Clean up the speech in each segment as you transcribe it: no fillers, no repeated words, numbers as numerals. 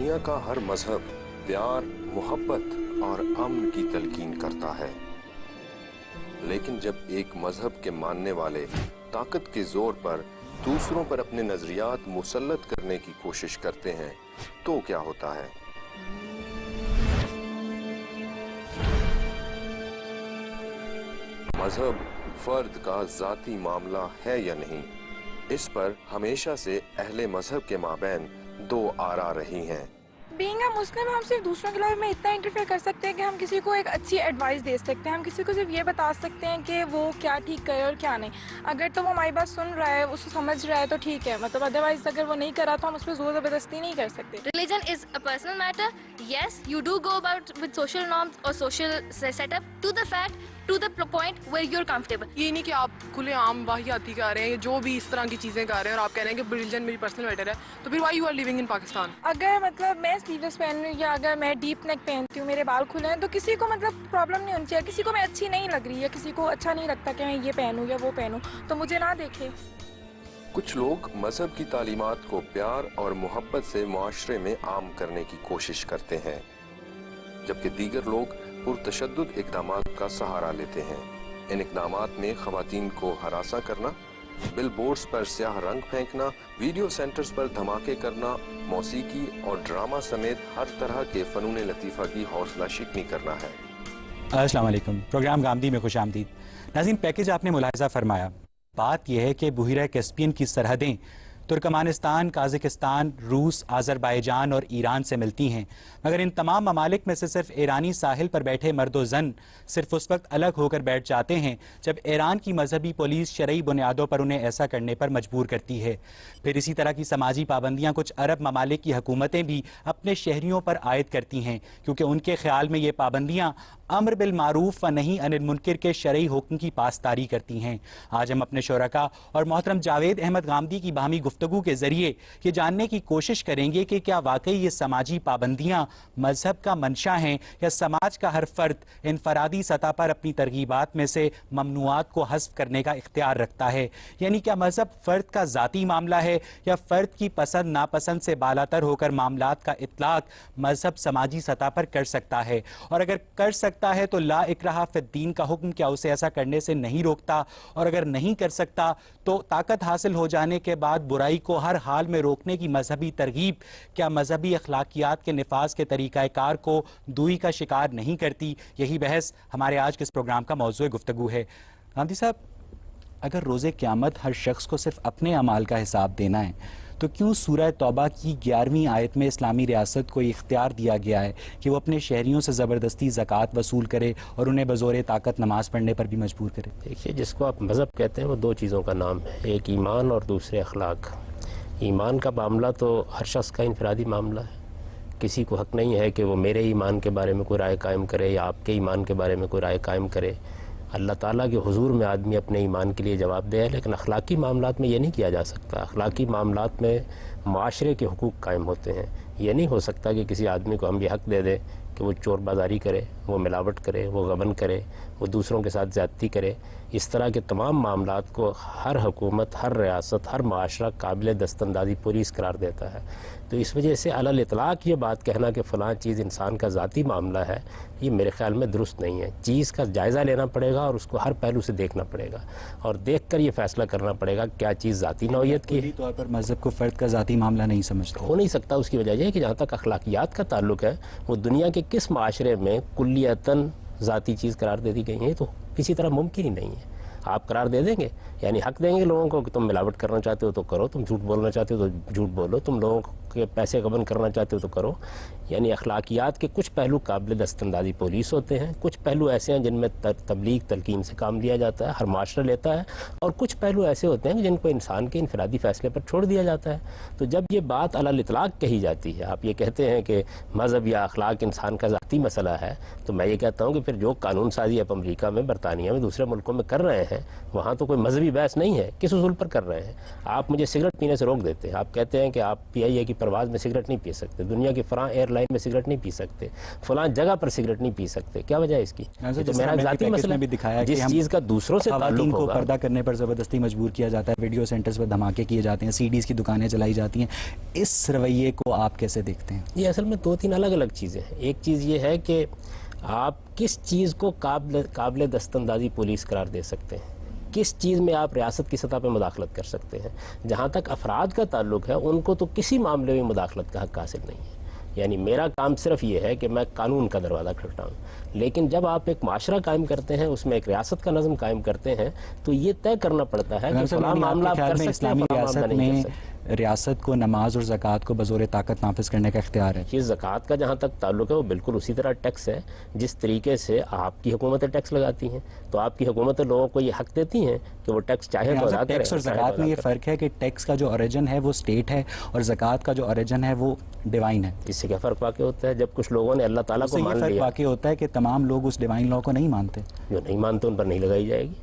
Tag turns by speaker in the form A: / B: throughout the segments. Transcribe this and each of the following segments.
A: دنیا کا ہر مذہب پیار، محبت اور امن کی تلقین کرتا ہے، لیکن جب ایک مذہب کے ماننے والے طاقت کے زور پر دوسروں پر اپنے نظریات مسلط کرنے کی کوشش کرتے ہیں تو کیا ہوتا ہے؟ مذہب فرد کا ذاتی معاملہ ہے یا نہیں؟ اس پر ہمیشہ سے اہل مذہب کے مابین دو آرا رہی ہیں۔
B: بینگ اے مسلم ہم صرف دوسروں کے لائف میں اتنا انٹرفیئر کر سکتے ہیں کہ ہم کسی کو ایک اچھی ایڈوائس دے سکتے ہیں، ہم کسی کو صرف یہ بتا سکتے ہیں کہ وہ کیا ٹھیک کرے اور کیا نہیں۔ اگر تو وہ ہماری بات سن رہا ہے، اس کو سمجھ رہا ہے تو ٹھیک ہے، مطلب ادروائز اگر وہ نہیں کر رہا تو ہم اس پہ زور زبردستی نہیں کر سکتے۔
C: Religion is a personal matter. Yes, you do go about with social norms or social setup to the point where you're comfortable.
D: یہ نہیں کہ آپ کھلے عام واحیاتی کر رہے ہیں، جو بھی اس طرح کی چیزیں کر رہے ہیں اور آپ کہہ رہے ہیں کہ ریلیجن میری پرسنل میٹر ہے، تو پھر why you are living in Pakistan?
B: اگر مطلب میں سلیولیس پہن رہی ہوں یا اگر میں ڈیپ نیک پہنتی ہوں، میرے بال کھلے ہیں، تو کسی کو مطلب پرابلم نہیں ہونی چاہیے۔ کسی کو میں اچھی نہیں لگ رہی ہے، کسی کو اچھا نہیں لگتا کہ میں یہ پہنوں یا وہ پہنوں، تو مجھے نہ دیکھے۔
A: کچھ لوگ مذہب کی تعلیمات کو پیار اور محبت سے معاشرے میں عام کرنے کی کوشش کرتے ہیں، جبکہ دیگر لوگ پرتشدد اقدامات کا سہارا لیتے ہیں۔ ان اقدامات میں خواتین کو ہراساں کرنا، بل بورڈز پر سیاہ رنگ پھینکنا، ویڈیو سینٹرز پر دھماکے کرنا، موسیقی اور ڈرامہ سمیت ہر طرح کے فنون لطیفہ کی حوصلہ شکنی کرنا ہے۔
E: السلام علیکم، پروگرام گامدی میں خوش آمدید۔ ناظرین، پیکج آپ نے ملاحظہ فرمایا، بات یہ ہے کہ بحیرہ کیسپیئن کی سرحدیں ترکمانستان، قازقستان، روس، آذربائیجان اور ایران سے ملتی ہیں، مگر ان تمام ممالک میں سے صرف ایرانی ساحل پر بیٹھے مرد و زن صرف اس وقت الگ ہو کر بیٹھ جاتے ہیں جب ایران کی مذہبی پولیس شرعی بنیادوں پر انہیں ایسا کرنے پر مجبور کرتی ہے۔ پھر اسی طرح کی سماجی پابندیاں کچھ عرب ممالک کی حکومتیں بھی اپنے شہریوں پر عائد کرتی ہیں، کیونکہ ان کے خیال میں یہ پابندیاں امر بالمعروف و نہی عن المنکر کے شرعی حکم کی پاسداری کرتی ہیں۔ آج ہم اپنے شرکاء اور محترم جاوید احمد غامدی کی باہمی گفتگو کے ذریعے یہ جاننے کی کوشش کریں گے کہ کیا واقعی یہ سماجی پابندیاں مذہب کا منشا ہیں یا سماج کا ہر فرد انفرادی سطح پر اپنی ترغیبات میں سے ممنوعات کو حذف کرنے کا اختیار رکھتا ہے، یعنی کیا مذہب فرد کا ذاتی معاملہ ہے یا فرد کی پسند ناپسند سے بالاتر ہو کر معاملات کا اطلاق مذہب سماجی سطح پر کر سکتا ہے، اور اگر کر سکتا ہے تو لا اکراہ فی الدین کا حکم کیا اسے ایسا کرنے سے نہیں روکتا، اور اگر نہیں کر سکتا تو طاقت حاصل ہو جانے کے بعد برائی کو ہر حال میں روکنے کی مذہبی ترغیب کیا مذہبی اخلاقیات کے نفاذ کے طریقہ کار کو دوئی کا شکار نہیں کرتی؟ یہی بحث ہمارے آج کے اس پروگرام کا موضوع گفتگو ہے۔ غامدی صاحب، اگر روز قیامت ہر شخص کو صرف اپنے اعمال کا حساب دینا ہے تو کیوں سورہ توبہ کی 11ویں آیت میں اسلامی ریاست کو اختیار دیا گیا ہے کہ وہ اپنے شہریوں سے زبردستی زکوٰۃ وصول کرے اور انہیں بزور طاقت نماز پڑھنے پر بھی مجبور کرے؟
F: دیکھیے، جس کو آپ مذہب کہتے ہیں وہ دو چیزوں کا نام ہے، ایک ایمان اور دوسرے اخلاق۔ ایمان کا معاملہ تو ہر شخص کا انفرادی معاملہ ہے، کسی کو حق نہیں ہے کہ وہ میرے ایمان کے بارے میں کوئی رائے قائم کرے یا آپ کے ایمان کے بارے میں کوئی رائے قائم کرے۔ اللہ تعالیٰ کے حضور میں آدمی اپنے ایمان کے لیے جواب دے، لیکن اخلاقی معاملات میں یہ نہیں کیا جا سکتا۔ اخلاقی معاملات میں معاشرے کے حقوق قائم ہوتے ہیں۔ یہ نہیں ہو سکتا کہ کسی آدمی کو ہم یہ حق دے دیں کہ وہ چور بازاری کرے، وہ ملاوٹ کرے، وہ غبن کرے، وہ دوسروں کے ساتھ زیادتی کرے۔ اس طرح کے تمام معاملات کو ہر حکومت، ہر ریاست، ہر معاشرہ قابل دستاندازی پولیس قرار دیتا ہے۔ تو اس وجہ سے علی الاطلاق یہ بات کہنا کہ فلاں چیز انسان کا ذاتی معاملہ ہے، یہ میرے خیال میں درست نہیں ہے۔ چیز کا جائزہ لینا پڑے گا اور اس کو ہر پہلو سے دیکھنا پڑے گا اور دیکھ کر یہ فیصلہ کرنا پڑے گا کیا چیز ذاتی نوعیت کی ہے۔
E: طور پر مذہب کو فرد کا ذاتی معاملہ نہیں سمجھتا،
F: ہو نہیں سکتا۔ اس کی وجہ یہ ہے کہ جہاں تک اخلاقیات کا تعلق ہے، وہ دنیا کے کس معاشرے میں کلیتاً ذاتی چیز قرار دے دی گئی ہیں، تو کسی طرح ممکن ہی نہیں ہے۔ آپ قرار دے دیں گے، یعنی حق دیں گے لوگوں کو کہ تم ملاوٹ کرنا چاہتے ہو تو کرو، تم جھوٹ بولنا چاہتے ہو تو جھوٹ بولو، تم لوگوں کے پیسے غبن کرنا چاہتے ہو تو کرو۔ یعنی اخلاقیات کے کچھ پہلو قابل دستاندازی پولیس ہوتے ہیں، کچھ پہلو ایسے ہیں جن میں تبلیغ تلقین سے کام لیا جاتا ہے، ہر معاشرہ لیتا ہے، اور کچھ پہلو ایسے ہوتے ہیں جن کو انسان کے انفرادی فیصلے پر چھوڑ دیا جاتا ہے۔ تو جب یہ بات علی الاطلاق کہی جاتی ہے، آپ یہ کہتے ہیں کہ مذہب یا اخلاق انسان کا ذاتی مسئلہ ہے، تو میں یہ کہتا ہوں کہ پھر جو قانون سازی آپ امریکہ میں، برطانیہ میں، دوسرے ملکوں میں کر رہے ہیں ہیں وہاں تو کوئی مذہبی بحث نہیں ہے. کس اصول پر کر رہے ہیں آپ؟ مجھے سگریٹ پینے سے روک دیتے ہیں. آپ کہتے ہیں کہ آپ PIA کی پرواز میں سگریٹ نہیں پی سکتے, دنیا کی فلاں ایئر لائن میں سگریٹ نہیں پی سکتے, فلاں جگہ پر سگریٹ نہیں پی سکتے. کیا وجہ ہے اس کی؟ تو میرا ذاتی مسئلہ ہے. جس چیز کا دوسروں سے تعلق
E: کو
F: ہوگا,
E: پردہ کرنے پر زبردستی مجبور کیا جاتا ہے, ویڈیو سینٹرز پر دھماکے کیے جاتے ہیں, CDs کی دکانیں چلائی جاتی ہیں, اس رویے کو آپ کیسے دیکھتے ہیں؟
F: یہ اصل میں 2-3 الگ الگ چیزیں ہیں. ایک چیز یہ ہے کہ آپ کس چیز کو قابل دست اندازی پولیس قرار دے سکتے ہیں, کس چیز میں آپ ریاست کی سطح پہ مداخلت کر سکتے ہیں. جہاں تک افراد کا تعلق ہے ان کو تو کسی معاملے میں مداخلت کا حق حاصل نہیں ہے. یعنی میرا کام صرف یہ ہے کہ میں قانون کا دروازہ کھٹکاؤں. لیکن جب آپ ایک معاشرہ قائم کرتے ہیں, اس میں ایک ریاست کا نظم قائم کرتے ہیں, تو یہ طے کرنا پڑتا ہے کہ فلاں معاملہ آپ کر سکتے ہیں,
E: اسلامی
F: فلاں معاملہ
E: ریاست
F: نہیں
E: میں
F: کر سکتے.
E: ریاست کو نماز اور زکوٰۃ کو بزور طاقت نافذ کرنے کا اختیار ہے.
F: یہ زکوٰۃ کا جہاں تک تعلق ہے وہ بالکل اسی طرح ٹیکس ہے جس طریقے سے آپ کی حکومتیں ٹیکس لگاتی ہیں. تو آپ کی حکومتیں لوگوں کو یہ حق دیتی ہیں کہ وہ ٹیکس چاہے تو ادا کریں.
E: ٹیکس اور زکوٰۃ میں یہ فرق ہے کہ ٹیکس کا جو اوریجن ہے وہ اسٹیٹ ہے اور زکوٰۃ کا جو اوریجن ہے وہ ڈیوائن ہے.
F: اس سے کیا فرق واقع ہوتا ہے؟ جب کچھ لوگوں نے اللہ تعالیٰ کو مان
E: لیا, فرق
F: لیا,
E: واقع ہوتا ہے کہ تمام لوگ اس ڈیوائن لا کو نہیں مانتے.
F: جو نہیں مانتے ان پر نہیں لگائی جائے گی.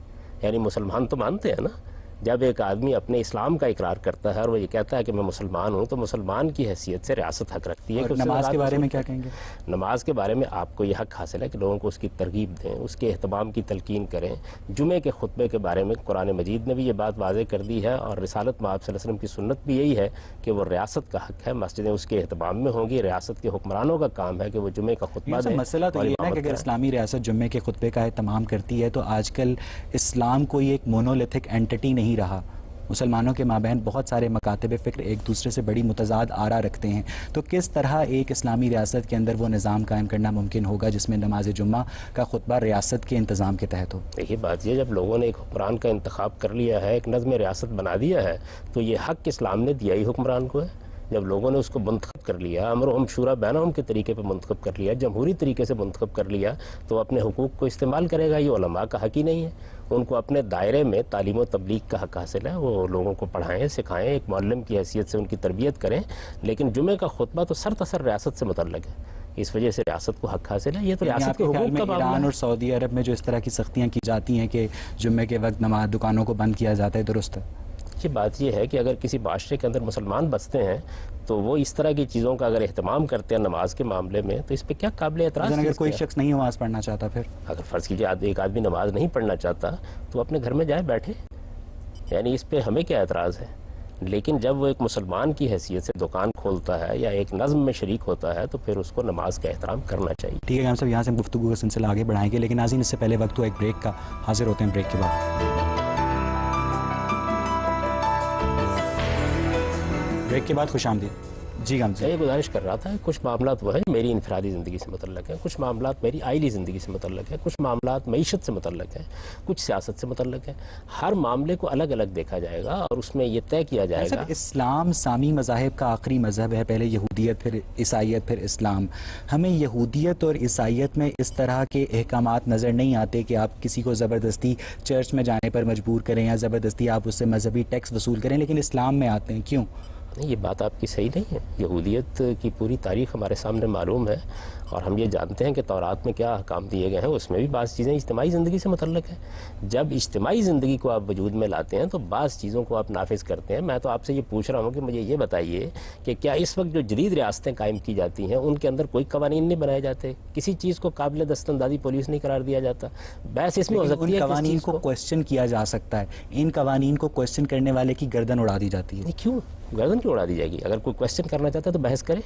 F: یعنی مسلمان تو مانتے ہیں نا. جب ایک آدمی اپنے اسلام کا اقرار کرتا ہے اور وہ یہ کہتا ہے کہ میں مسلمان ہوں, تو مسلمان کی حیثیت سے ریاست حق رکھتی ہے.
E: نماز کے بارے میں کیا کہیں گے؟
F: نماز کے بارے میں آپ کو یہ حق حاصل ہے کہ لوگوں کو اس کی ترغیب دیں, اس کے اہتمام کی تلقین کریں. جمعے کے خطبے کے بارے میں قرآن مجید نے بھی یہ بات واضح کر دی ہے, اور رسالت میں آپ صلی اللہ علیہ وسلم کی سنت بھی یہی ہے کہ وہ ریاست کا حق ہے, مسجدیں اس کے اہتمام میں ہوں گی. ریاست کے حکمرانوں کا کام ہے کہ وہ جمعے کا خطبہ دیں.
E: مسئلہ تو یہ ہے کہ اگر اسلامی ریاست جمعے کے خطبے کا اہتمام کرتی ہے تو آج کل اسلام کوئی ایک مونولیتھک اینٹی نہیں رہا. مسلمانوں کے مابین بہت سارے مکاتب فکر ایک دوسرے سے بڑی متضاد آرا رکھتے ہیں. تو کس طرح ایک اسلامی ریاست کے اندر وہ نظام قائم کرنا ممکن ہوگا جس میں نماز جمعہ کا خطبہ ریاست کے انتظام کے تحت ہو؟
F: دیکھیے بات یہ, جب لوگوں نے ایک حکمران کا انتخاب کر لیا ہے, ایک نظم ریاست بنا دیا ہے, تو یہ حق اسلام نے دیا ہی حکمران کو ہے. جب لوگوں نے اس کو منتخب کر لیا, امرهم شورا بینہم کے طریقے پہ منتخب کر لیا, جمہوری طریقے سے منتخب کر لیا, تو اپنے حقوق کو استعمال کرے گا. یہ علماء کا حق ہی نہیں ہے. ان کو اپنے دائرے میں تعلیم و تبلیغ کا حق حاصل ہے, وہ لوگوں کو پڑھائیں, سکھائیں, ایک معلم کی حیثیت سے ان کی تربیت کریں. لیکن جمعے کا خطبہ تو سرتاسر ریاست سے متعلق ہے, اس وجہ سے ریاست کو حق حاصل ہے. یہ تو ریاست کے حقوق کا معاملہ ہے.
E: ایران اور سعودی عرب میں جو اس طرح کی سختیاں کی جاتی ہیں کہ جمعے کے وقت نماز دکانوں کو بند کیا جاتا ہے, درست ہے؟
F: یہ بات یہ ہے کہ اگر کسی معاشرے کے اندر مسلمان بستے ہیں تو وہ اس طرح کی چیزوں کا اگر اہتمام کرتے ہیں نماز کے معاملے میں, تو اس پہ کیا قابل اعتراض؟
E: اگر کوئی شخص نہیں نماز پڑھنا چاہتا, پھر
F: اگر فرض کیجیے ایک آدمی نماز نہیں پڑھنا چاہتا تو اپنے گھر میں جائے بیٹھے, یعنی اس پہ ہمیں کیا اعتراض ہے؟ لیکن جب وہ ایک مسلمان کی حیثیت سے دکان کھولتا ہے یا ایک نظم میں شریک ہوتا ہے تو پھر اس کو نماز کا احترام کرنا چاہیے.
E: ٹھیک ہے, ہم سب یہاں سے گفتگو کا سلسلہ آگے بڑھائیں گے, لیکن ناظرین اس سے پہلے وقت ہوا ایک بریک کا. حاضر ہوتے ہیں بریک کے بعد. بریک کے بعد خوش آمدید. جی ہم
F: میں یہ گزارش کر رہا تھا کہ کچھ معاملات وہ ہیں جو میری انفرادی زندگی سے متعلق ہیں, کچھ معاملات میری آئلی زندگی سے متعلق ہیں, کچھ معاملات معیشت سے متعلق ہیں, کچھ سیاست سے متعلق ہیں. ہر معاملے کو الگ الگ دیکھا جائے گا اور اس میں یہ طے کیا جائے گا.
E: اسلام سامی مذاہب کا آخری مذہب ہے, پہلے یہودیت, پھر عیسائیت, پھر اسلام. ہمیں یہودیت اور عیسائیت میں اس طرح کے احکامات نظر نہیں آتے کہ آپ کسی کو زبردستی چرچ میں جانے پر مجبور کریں یا زبردستی آپ اس سے مذہبی ٹیکس وصول کریں, لیکن اسلام میں آتے ہیں. کیوں؟
F: نہیں, یہ بات آپ کی صحیح نہیں ہے. یہودیت کی پوری تاریخ ہمارے سامنے معلوم ہے اور ہم یہ جانتے ہیں کہ تورات میں کیا احکام دیے گئے ہیں. اس میں بھی بعض چیزیں اجتماعی زندگی سے متعلق ہیں. جب اجتماعی زندگی کو آپ وجود میں لاتے ہیں تو بعض چیزوں کو آپ نافذ کرتے ہیں. میں تو آپ سے یہ پوچھ رہا ہوں کہ مجھے یہ بتائیے کہ کیا اس وقت جو جدید ریاستیں قائم کی جاتی ہیں ان کے اندر کوئی قوانین نہیں بنائے جاتے؟ کسی چیز کو قابل دست اندازی پولیس نہیں قرار دیا جاتا؟ بحث اس میں ہو سکتی ہے کہ
E: قوانین کو کوشچن کیا جا سکتا ہے, ان قوانین کو کوشچن کرنے والے کی گردن اڑا دی جاتی ہے.
F: کیوں گردن کیوں اڑا دی جائے گی؟ اگر کوئی کوشچن کرنا چاہتا ہے تو بحث کرے,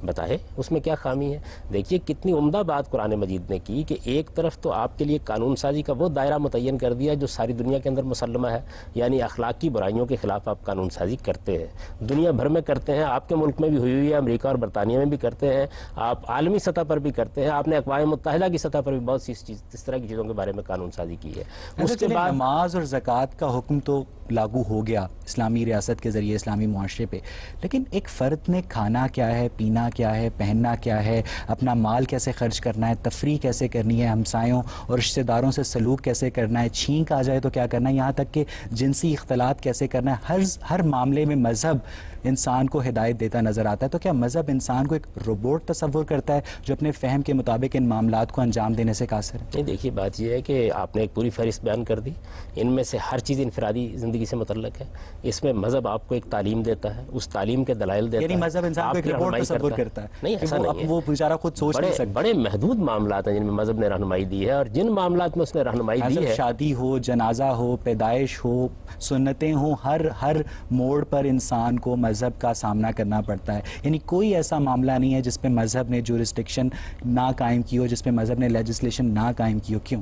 F: بتائے اس میں کیا خامی ہے. دیکھیے کتنی عمدہ بات قرآن مجید نے کی کہ ایک طرف تو آپ کے لیے قانون سازی کا وہ دائرہ متعین کر دیا جو ساری دنیا کے اندر مسلمہ ہے, یعنی اخلاقی برائیوں کے خلاف آپ قانون سازی کرتے ہیں, دنیا بھر میں کرتے ہیں, آپ کے ملک میں بھی ہوئی ہے, امریکہ اور برطانیہ میں بھی کرتے ہیں, آپ عالمی سطح پر بھی کرتے ہیں, آپ نے اقوام متحدہ کی سطح پر بھی بہت سی اس طرح کی چیزوں کے بارے میں قانون سازی کی ہے.
E: اس کے بعد نماز اور زکوٰۃ کا حکم تو لاگو ہو گیا اسلامی ریاست کے ذریعے اسلامی معاشرے پہ، لیکن ایک فرد نے کھانا کیا ہے، پینا کیا ہے، پہننا کیا ہے، اپنا مال کیسے خرچ کرنا ہے، تفریح کیسے کرنی ہے، ہمسایوں اور رشتہ داروں سے سلوک کیسے کرنا ہے، چھینک آ جائے تو کیا کرنا ہے، یہاں تک کہ جنسی اختلاط کیسے کرنا ہے، ہر معاملے میں مذہب انسان کو ہدایت دیتا نظر آتا ہے. تو کیا مذہب انسان کو ایک روبوٹ تصور کرتا ہے جو اپنے فہم کے مطابق ان معاملات کو انجام دینے سے قاصر ہے؟
F: نہیں، دیکھیے بات یہ ہے کہ آپ نے ایک پوری فہرست بیان کر دی، ان میں سے ہر چیز انفرادی زندگی سے متعلق ہے. اس میں مذہب آپ کو ایک تعلیم دیتا ہے، اس تعلیم کے دلائل دیتا ہے.
E: یعنی مذہب انسان کو ایک روبوٹ تصور کرتا ہے؟
F: نہیں، ایسا نہیں ہے.
E: وہ بیچارہ خود سوچ نہیں سکتا.
F: بڑے محدود معاملات ہیں جن میں مذہب نے رہنمائی دی ہے، اور جن معاملات میں اس نے رہنمائی دی ہے،
E: شادی ہو، جنازہ ہو، پیدائش ہو، سنتیں ہوں، ہر موڑ پر انسان کو مذہب کا سامنا کرنا پڑتا ہے. یعنی کوئی ایسا معاملہ نہیں ہے جس پہ مذہب نے جورسڈکشن نہ قائم کی ہو، جس پہ مذہب نے لیجسلیشن نہ قائم کی ہو. کیوں؟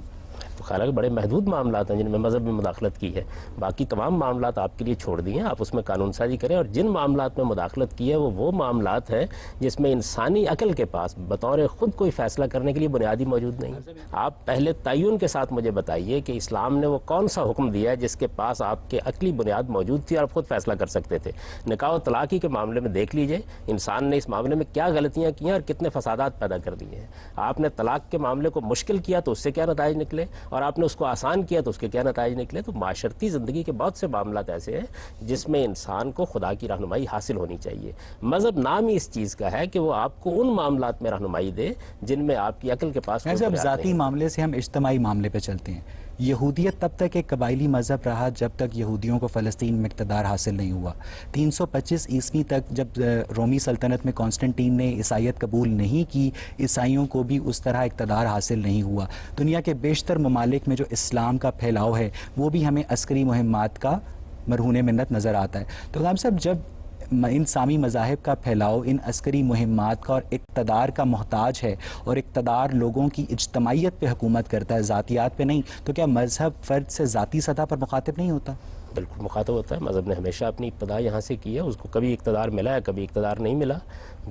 F: حالانکہ بڑے محدود معاملات ہیں جن میں مذہب میں مداخلت کی ہے، باقی تمام معاملات آپ کے لیے چھوڑ دیے ہیں، آپ اس میں قانون سازی کریں. اور جن معاملات میں مداخلت کی ہے وہ معاملات ہیں جس میں انسانی عقل کے پاس بطور خود کوئی فیصلہ کرنے کے لیے بنیادی موجود نہیں. آپ پہلے تعین کے ساتھ مجھے بتائیے کہ اسلام نے وہ کون سا حکم دیا ہے جس کے پاس آپ کے عقلی بنیاد موجود تھی اور آپ خود فیصلہ کر سکتے تھے. نکاح و طلاق کے معاملے میں دیکھ لیجئے انسان نے اس معاملے میں کیا غلطیاں کی ہیں اور کتنے فسادات پیدا کر دیے ہیں. آپ نے طلاق کے معاملے کو مشکل کیا تو اس سے کیا نتائج نکلے، اور آپ نے اس کو آسان کیا تو اس کے کیا نتائج نکلے. تو معاشرتی زندگی کے بہت سے معاملات ایسے ہیں جس میں انسان کو خدا کی رہنمائی حاصل ہونی چاہیے. مذہب نام ہی اس چیز کا ہے کہ وہ آپ کو ان معاملات میں رہنمائی دے جن میں آپ کی عقل کے پاس کوئی بنیاد نہیں.
E: ذاتی معاملے سے ہم اجتماعی معاملے پہ چلتے ہیں. یہودیت تب تک ایک قبائلی مذہب رہا جب تک یہودیوں کو فلسطین میں اقتدار حاصل نہیں ہوا. 325 عیسوی تک جب رومی سلطنت میں کانسٹنٹین نے عیسائیت قبول نہیں کی، عیسائیوں کو بھی اس طرح اقتدار حاصل نہیں ہوا. دنیا کے بیشتر ممالک میں جو اسلام کا پھیلاؤ ہے وہ بھی ہمیں عسکری مہمات کا مرہون منت نظر آتا ہے. تو غام صاحب، جب ان سامی مذاہب کا پھیلاؤ ان عسکری مہمات کا اور اقتدار کا محتاج ہے، اور اقتدار لوگوں کی اجتماعیت پہ حکومت کرتا ہے، ذاتیات پہ نہیں، تو کیا مذہب فرد سے ذاتی سطح پر مخاطب نہیں ہوتا؟
F: بالکل مخاطب ہوتا ہے. مذہب نے ہمیشہ اپنی ابتدا یہاں سے کی ہے. اس کو کبھی اقتدار ملا ہے، کبھی اقتدار نہیں ملا.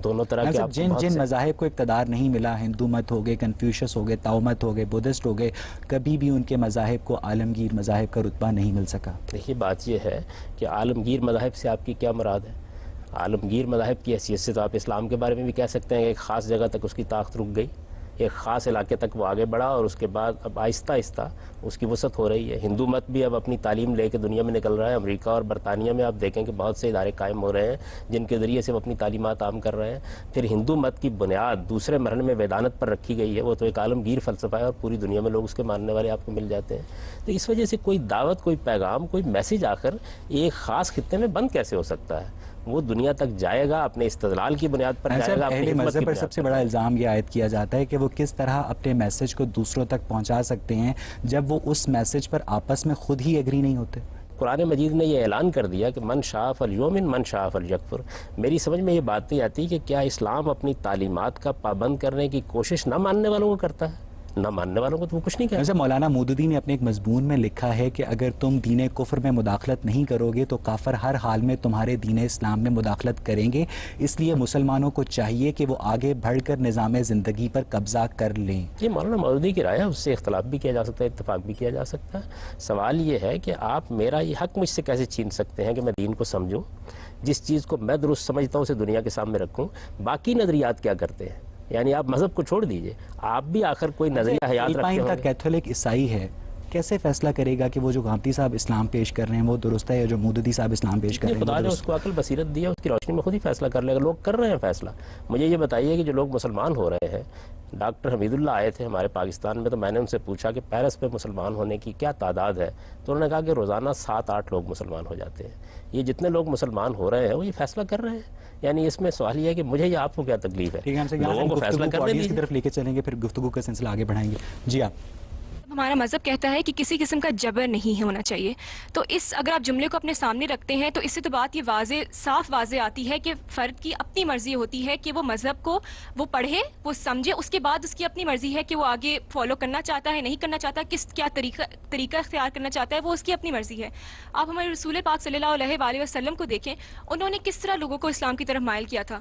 F: دونوں طرح کے
E: جن مذاہب کو اقتدار نہیں ملا، ہندو مت ہو گئے، کنفیوشس ہو گئے، تاؤ مت ہو گئے، بدھسٹ ہو گئے، کبھی بھی ان کے مذاہب کو عالمگیر مذاہب کا رتبہ نہیں مل سکا.
F: دیکھیے بات یہ ہے کہ عالمگیر مذاہب سے آپ کی کیا مراد ہے؟ عالمگیر مذاہب کی حیثیت سے تو آپ اسلام کے بارے میں بھی کہہ سکتے ہیں کہ ایک خاص جگہ تک اس کی طاقت رک گئی، ایک خاص علاقے تک وہ آگے بڑھا، اور اس کے بعد اب آہستہ آہستہ اس کی وسعت ہو رہی ہے. ہندو مت بھی اب اپنی تعلیم لے کے دنیا میں نکل رہا ہے. امریکہ اور برطانیہ میں آپ دیکھیں کہ بہت سے ادارے قائم ہو رہے ہیں جن کے ذریعے سے وہ اپنی تعلیمات عام کر رہے ہیں. پھر ہندو مت کی بنیاد دوسرے مرحلے میں ویدانت پر رکھی گئی ہے. وہ تو ایک عالمگیر فلسفہ ہے اور پوری دنیا میں لوگ اس کے ماننے والے آپ کو مل جاتے ہیں. تو اس وجہ سے کوئی دعوت، کوئی پیغام، کوئی میسیج آخر ایک خاص خطے میں بند کیسے ہو سکتا ہے؟ وہ دنیا تک جائے گا، اپنے استدلال کی بنیاد پر جائے گا.
E: اہل مذہب پر سب سے بڑا الزام یہ عائد کیا جاتا ہے کہ وہ کس طرح اپنے میسج کو دوسروں تک پہنچا سکتے ہیں جب وہ اس میسج پر آپس میں خود ہی ایگری نہیں ہوتے.
F: قرآن مجید نے یہ اعلان کر دیا کہ من شاء فلیؤمن من شاء فلیکفر. میری سمجھ میں یہ بات نہیں آتی کہ کیا اسلام اپنی تعلیمات کا پابند کرنے کی کوشش نہ ماننے والوں کو کرتا ہے؟ نہ ماننے والوں کو تو وہ کچھ نہیں کہتا.
E: جیسے مولانا مودودی نے اپنے ایک مضمون میں لکھا ہے کہ اگر تم دین کفر میں مداخلت نہیں کرو گے تو کافر ہر حال میں تمہارے دین اسلام میں مداخلت کریں گے، اس لیے مسلمانوں کو چاہیے کہ وہ آگے بڑھ کر نظام زندگی پر قبضہ کر لیں.
F: یہ مولانا مودودی کی رائے ہے، اس سے اختلاف بھی کیا جا سکتا ہے، اتفاق بھی کیا جا سکتا ہے. سوال یہ ہے کہ آپ میرا یہ حق مجھ سے کیسے چھین سکتے ہیں کہ میں دین کو سمجھوں، جس چیز کو میں درست سمجھتا ہوں اسے دنیا کے سامنے رکھوں. باقی نظریات کیا کرتے ہیں؟ یعنی آپ مذہب کو چھوڑ دیجئے، آپ بھی آخر کوئی نظریہ حیات رکھتے ہوں.
E: کا کیتھولک عیسائی ہے، کیسے فیصلہ کرے گا کہ وہ جو گامدی صاحب اسلام پیش کر رہے ہیں وہ درست ہے یا جو مودودی صاحب اسلام پیش کر رہے ہیں؟
F: خدا نے اس کو عقل بصیرت دیا، اس کی روشنی میں خود ہی فیصلہ کر لے گا. لوگ کر رہے ہیں فیصلہ. مجھے یہ بتائیے کہ جو لوگ مسلمان ہو رہے ہیں، ڈاکٹر حمید اللہ آئے تھے ہمارے پاکستان میں، تو میں نے ان سے پوچھا کہ پیرس پہ مسلمان ہونے کی کیا تعداد ہے، تو انہوں نے کہا کہ روزانہ 7-8 لوگ مسلمان ہو جاتے ہیں. یہ جتنے لوگ مسلمان ہو رہے ہیں وہ یہ فیصلہ کر رہے ہیں. یعنی اس میں سوال یہ ہے کہ مجھے یا آپ کو کیا تکلیف ہے؟ لوگوں کو فیصلہ کرنے دیجیے.
E: کی طرف لے کے چلیں گے، پھر گفتگو کا سلسلہ آگے بڑھائیں گے. جی آپ.
G: ہمارا مذہب کہتا ہے کہ کسی قسم کا جبر نہیں ہونا چاہیے. تو اگر آپ جملے کو اپنے سامنے رکھتے ہیں تو اس سے تو بات یہ صاف واضح آتی ہے کہ فرد کی اپنی مرضی ہوتی ہے کہ وہ مذہب کو وہ پڑھے، وہ سمجھے، اس کے بعد اس کی اپنی مرضی ہے کہ وہ آگے فالو کرنا چاہتا ہے، نہیں کرنا چاہتا، کیا طریقہ اختیار کرنا چاہتا ہے، وہ اس کی اپنی مرضی ہے. آپ ہمارے رسول پاک صلی اللہ علیہ وآلہ وسلم کو دیکھیں، انہوں نے کس طرح لوگوں کو اسلام کی طرف مائل کیا تھا.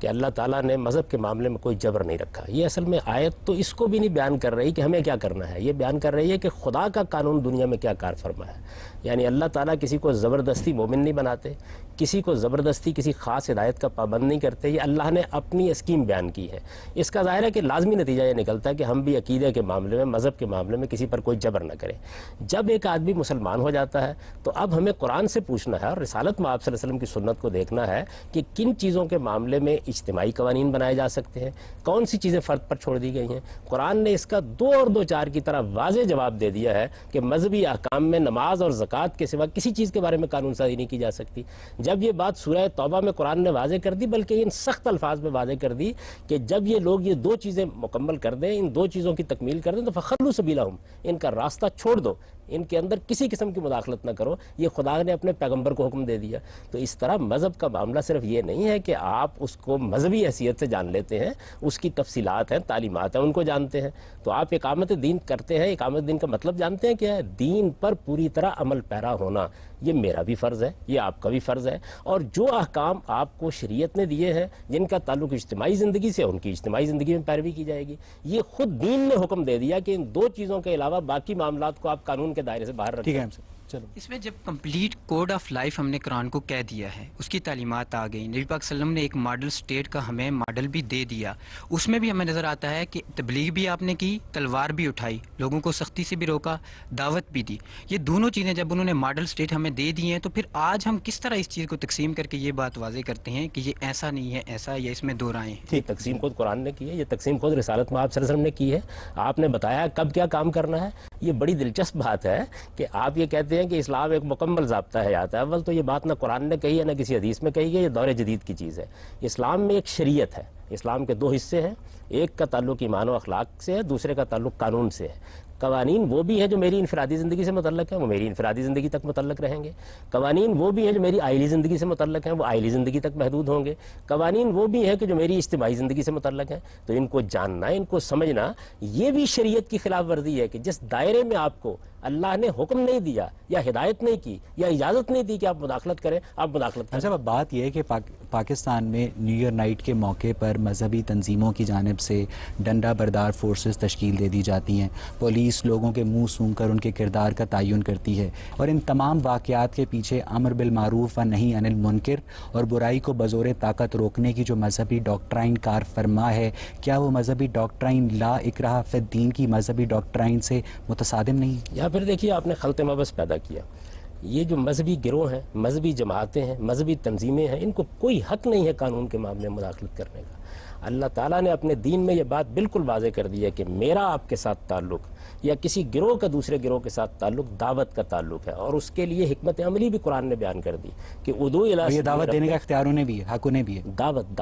F: کہ اللہ تعالیٰ نے مذہب کے معاملے میں کوئی جبر نہیں رکھا. یہ اصل میں آیت تو اس کو بھی نہیں بیان کر رہی کہ ہمیں کیا کرنا ہے, یہ بیان کر رہی ہے کہ خدا کا قانون دنیا میں کیا کار فرما ہے. یعنی اللہ تعالیٰ کسی کو زبردستی مومن نہیں بناتے, کسی کو زبردستی کسی خاص ہدایت کا پابند نہیں کرتے. یہ اللہ نے اپنی اسکیم بیان کی ہے. اس کا ظاہر ہے کہ لازمی نتیجہ یہ نکلتا ہے کہ ہم بھی عقیدے کے معاملے میں, مذہب کے معاملے میں کسی پر کوئی جبر نہ کریں. جب ایک آدمی مسلمان ہو جاتا ہے تو اب ہمیں قرآن سے پوچھنا ہے اور رسالت میں آپ صلی اللہ علیہ وسلم کی سنت کو دیکھنا ہے کہ کن چیزوں کے معاملے میں اجتماعی قوانین بنائے جا سکتے ہیں, کون سی چیزیں فرد پر چھوڑ دی گئی ہیں. قرآن نے اس کا 2 اور 2 4 کی طرح واضح جواب دے دیا ہے کہ مذہبی احکام میں نماز اور زکوٰۃ کے سوا کسی چیز کے بارے میں قانون سازی نہیں کی جا سکتی. جب یہ بات سورہ توبہ میں قرآن نے واضح کر دی, بلکہ ان سخت الفاظ میں واضح کر دی کہ جب یہ لوگ یہ 2 چیزیں مکمل کر دیں, ان 2 چیزوں کی تکمیل کر دیں تو فخلوا سبیلہم, ان کا راستہ چھوڑ دو, ان کے اندر کسی قسم کی مداخلت نہ کرو. یہ خدا نے اپنے پیغمبر کو حکم دے دیا. تو اس طرح مذہب کا معاملہ صرف یہ نہیں ہے کہ آپ اس کو مذہبی حیثیت سے جان لیتے ہیں, اس کی تفصیلات ہیں, تعلیمات ہیں, ان کو جانتے ہیں. تو آپ اقامت دین کرتے ہیں, اقامت دین کا مطلب جانتے ہیں کیا ہے؟ دین پر پوری طرح عمل پیرا ہونا. یہ میرا بھی فرض ہے, یہ آپ کا بھی فرض ہے. اور جو احکام آپ کو شریعت نے دیے ہیں جن کا تعلق اجتماعی زندگی سے, ان کی اجتماعی زندگی میں پیروی کی جائے گی. یہ خود دین نے حکم دے دیا کہ ان 2 چیزوں کے علاوہ باقی معاملات کو آپ قانون کے دائرے سے باہر رکھیں.
E: ٹھیک ہے, چلو
H: اس میں جب کمپلیٹ کوڈ آف لائف ہم نے قرآن کو کہہ دیا ہے, اس کی تعلیمات آ گئی, نبی پاک صلی اللہ علیہ وسلم نے ایک ماڈل اسٹیٹ کا ہمیں ماڈل بھی دے دیا. اس میں بھی ہمیں نظر آتا ہے کہ تبلیغ بھی آپ نے کی, تلوار بھی اٹھائی, لوگوں کو سختی سے بھی روکا, دعوت بھی دی. یہ دونوں چیزیں جب انہوں نے ماڈل اسٹیٹ ہمیں دے دی ہیں تو پھر آج ہم کس طرح اس چیز کو تقسیم کر کے یہ بات واضح کرتے ہیں کہ یہ ایسا نہیں ہے, ایسا, یا اس میں 2 رائے ہیں.
F: ٹھیک, تقسیم خود قرآن نے کی ہے, یہ تقسیم خود رسالت میں آپ صلی اللہ علیہ وسلم نے کی ہے. آپ نے بتایا کب کیا کام کرنا ہے. یہ بڑی دلچسپ بات ہے کہ آپ یہ کہتے ہیں کہ اسلام ایک مکمل ضابطہ حیات ہے. اول تو یہ بات نہ قرآن نے کہی ہے نہ کسی حدیث میں کہی ہے, یہ دور جدید کی چیز ہے. اسلام میں ایک شریعت ہے. اسلام کے 2 حصے ہیں, ایک کا تعلق ایمان و اخلاق سے ہے, دوسرے کا تعلق قانون سے ہے. قوانین وہ بھی ہیں جو میری انفرادی زندگی سے متعلق ہیں, وہ میری انفرادی زندگی تک متعلق رہیں گے. قوانین وہ بھی ہیں جو میری آئلی زندگی سے متعلق ہیں, وہ آئلی زندگی تک محدود ہوں گے. قوانین وہ بھی ہیں کہ جو میری اجتماعی زندگی سے متعلق ہیں. تو ان کو جاننا, ان کو سمجھنا, یہ بھی شریعت کی خلاف ورزی ہے کہ جس دائرے میں آپ کو اللہ نے حکم نہیں دیا یا ہدایت نہیں کی یا اجازت نہیں دی کہ آپ مداخلت کریں, آپ مداخلت کریں.
E: اب بات یہ ہے کہ پاکستان میں نیو ایئر نائٹ کے موقع پر مذہبی تنظیموں کی جانب سے ڈنڈا بردار فورسز تشکیل دے دی جاتی ہیں. پولیس لوگوں کے منہ سونگ کر ان کے کردار کا تعین کرتی ہے, اور ان تمام واقعات کے پیچھے امر بالمعروف و نہی عن المنکر اور برائی کو بزور طاقت روکنے کی جو مذہبی ڈاکٹرائن کار فرما ہے, کیا وہ مذہبی ڈاکٹرائن لا اکراہ فی الدین کی مذہبی ڈاکٹرائن سے متصادم نہیں؟
F: یا پھر دیکھیے, آپ نے خلط مبس پیدا کیا. یہ جو مذہبی گروہ ہیں, مذہبی جماعتیں ہیں, مذہبی تنظیمیں ہیں, ان کو کوئی حق نہیں ہے قانون کے معاملے میں مداخلت کرنے کا. اللہ تعالیٰ نے اپنے دین میں یہ بات بالکل واضح کر دی ہے کہ میرا آپ کے ساتھ تعلق یا کسی گروہ کا دوسرے گروہ کے ساتھ تعلق دعوت کا تعلق ہے, اور اس کے لیے حکمت عملی بھی قرآن نے بیان کر دی کہ ادعو الی سبیل.
E: یہ دعوت دینے کا اختیار انہیں بھی ہے, حق انہیں بھی ہے. دعوت